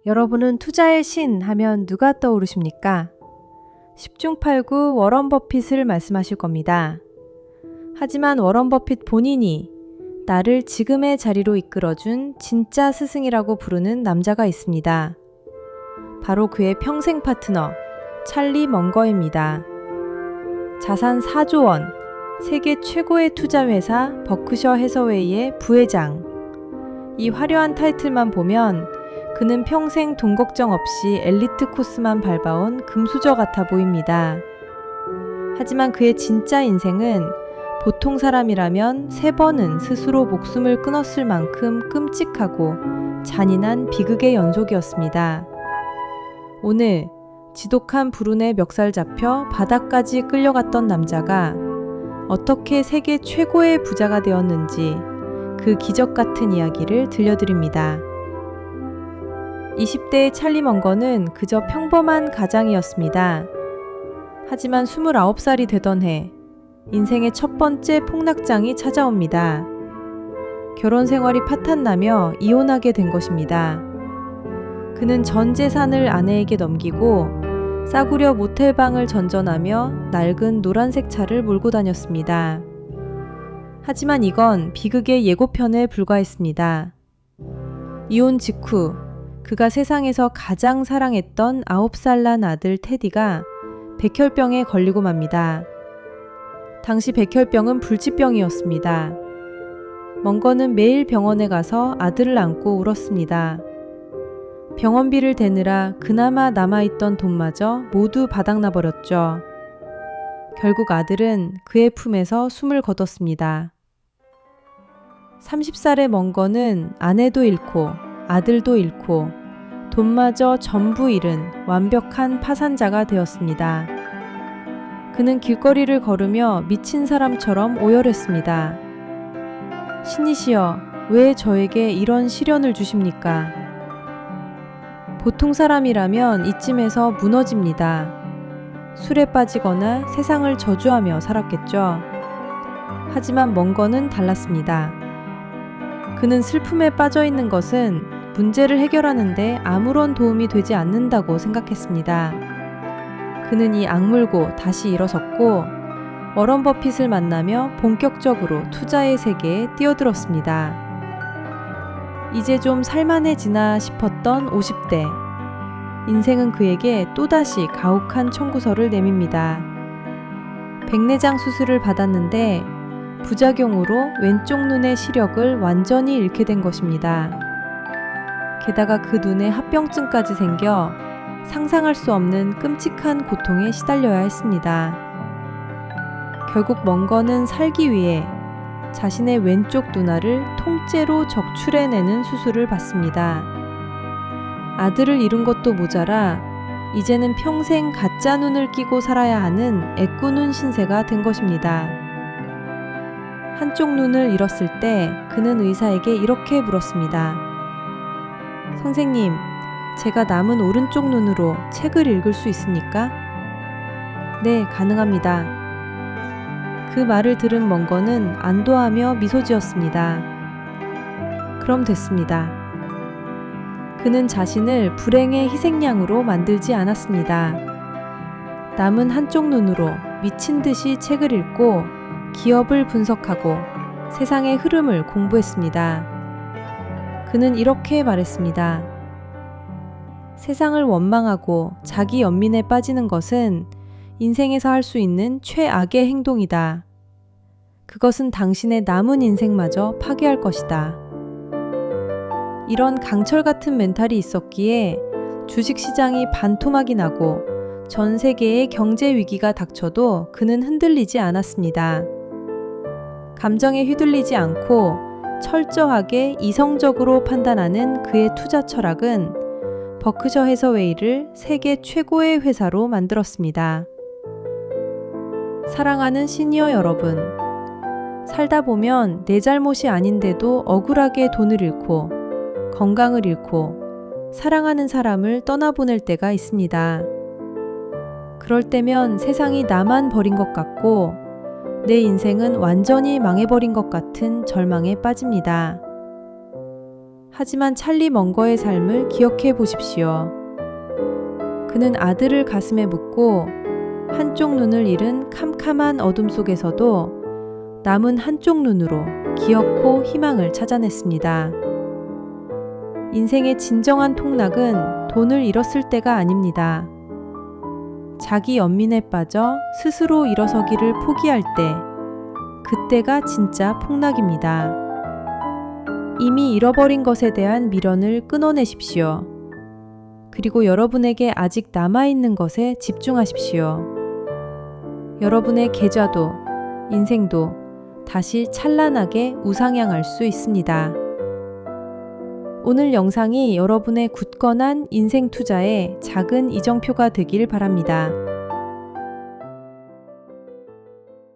여러분은 투자의 신 하면 누가 떠오르십니까? 10중 8구 워런 버핏을 말씀하실 겁니다. 하지만 워런 버핏 본인이 나를 지금의 자리로 이끌어준 진짜 스승이라고 부르는 남자가 있습니다. 바로 그의 평생 파트너 찰리 먼거입니다. 자산 4조 원, 세계 최고의 투자회사 버크셔 해서웨이의 부회장. 이 화려한 타이틀만 보면 그는 평생 돈 걱정 없이 엘리트 코스만 밟아온 금수저 같아 보입니다. 하지만 그의 진짜 인생은 보통 사람이라면 3번은 스스로 목숨을 끊었을 만큼 끔찍하고 잔인한 비극의 연속이었습니다. 오늘 지독한 불운에 멱살 잡혀 바다까지 끌려갔던 남자가 어떻게 세계 최고의 부자가 되었는지 그 기적 같은 이야기를 들려드립니다. 20대의 찰리 먼거는 그저 평범한 가장이었습니다. 하지만 29살이 되던 해 인생의 첫 번째 폭락장이 찾아옵니다. 결혼 생활이 파탄나며 이혼하게 된 것입니다. 그는 전 재산을 아내에게 넘기고 싸구려 모텔방을 전전하며 낡은 노란색 차를 몰고 다녔습니다. 하지만 이건 비극의 예고편에 불과했습니다. 이혼 직후 그가 세상에서 가장 사랑했던 9살 난 아들 테디가 백혈병에 걸리고 맙니다. 당시 백혈병은 불치병이었습니다. 먼거는 매일 병원에 가서 아들을 안고 울었습니다. 병원비를 대느라 그나마 남아있던 돈마저 모두 바닥나 버렸죠. 결국 아들은 그의 품에서 숨을 거뒀습니다. 30살의 먼거는 아내도 잃고 아들도 잃고 돈마저 전부 잃은 완벽한 파산자가 되었습니다. 그는 길거리를 걸으며 미친 사람처럼 오열했습니다. 신이시여, 왜 저에게 이런 시련을 주십니까? 보통 사람이라면 이쯤에서 무너집니다. 술에 빠지거나 세상을 저주하며 살았겠죠. 하지만 먼거는 달랐습니다. 그는 슬픔에 빠져 있는 것은 문제를 해결하는데 아무런 도움이 되지 않는다고 생각했습니다. 그는 이 악물고 다시 일어섰고 워런 버핏을 만나며 본격적으로 투자의 세계에 뛰어들었습니다. 이제 좀 살만해지나 싶었던 50대. 인생은 그에게 또다시 가혹한 청구서를 내밉니다. 백내장 수술을 받았는데 부작용으로 왼쪽 눈의 시력을 완전히 잃게 된 것입니다. 게다가 그 눈에 합병증까지 생겨 상상할 수 없는 끔찍한 고통에 시달려야 했습니다. 결국 먼거는 살기 위해 자신의 왼쪽 눈알을 통째로 적출해내는 수술을 받습니다. 아들을 잃은 것도 모자라 이제는 평생 가짜 눈을 끼고 살아야 하는 애꾸눈 신세가 된 것입니다. 한쪽 눈을 잃었을 때 그는 의사에게 이렇게 물었습니다. 선생님, 제가 남은 오른쪽 눈으로 책을 읽을 수 있습니까? 네, 가능합니다. 그 말을 들은 먼거는 안도하며 미소 지었습니다. 그럼 됐습니다. 그는 자신을 불행의 희생양으로 만들지 않았습니다. 남은 한쪽 눈으로 미친 듯이 책을 읽고 기업을 분석하고 세상의 흐름을 공부했습니다. 그는 이렇게 말했습니다. 세상을 원망하고 자기 연민에 빠지는 것은 인생에서 할 수 있는 최악의 행동이다. 그것은 당신의 남은 인생마저 파괴할 것이다. 이런 강철 같은 멘탈이 있었기에 주식시장이 반토막이 나고 전 세계의 경제 위기가 닥쳐도 그는 흔들리지 않았습니다. 감정에 휘둘리지 않고 철저하게 이성적으로 판단하는 그의 투자 철학은 버크셔 해서웨이를 세계 최고의 회사로 만들었습니다. 사랑하는 시니어 여러분, 살다 보면 내 잘못이 아닌데도 억울하게 돈을 잃고 건강을 잃고 사랑하는 사람을 떠나보낼 때가 있습니다. 그럴 때면 세상이 나만 버린 것 같고 내 인생은 완전히 망해버린 것 같은 절망에 빠집니다. 하지만 찰리 먼거의 삶을 기억해 보십시오. 그는 아들을 가슴에 묻고 한쪽 눈을 잃은 캄캄한 어둠 속에서도 남은 한쪽 눈으로 기어코 희망을 찾아냈습니다. 인생의 진정한 통락은 돈을 잃었을 때가 아닙니다. 자기 연민에 빠져 스스로 일어서기를 포기할 때, 그때가 진짜 폭락입니다. 이미 잃어버린 것에 대한 미련을 끊어내십시오. 그리고 여러분에게 아직 남아있는 것에 집중하십시오. 여러분의 계좌도, 인생도 다시 찬란하게 우상향할 수 있습니다. 오늘 영상이 여러분의 굳건한 인생 투자에 작은 이정표가 되길 바랍니다.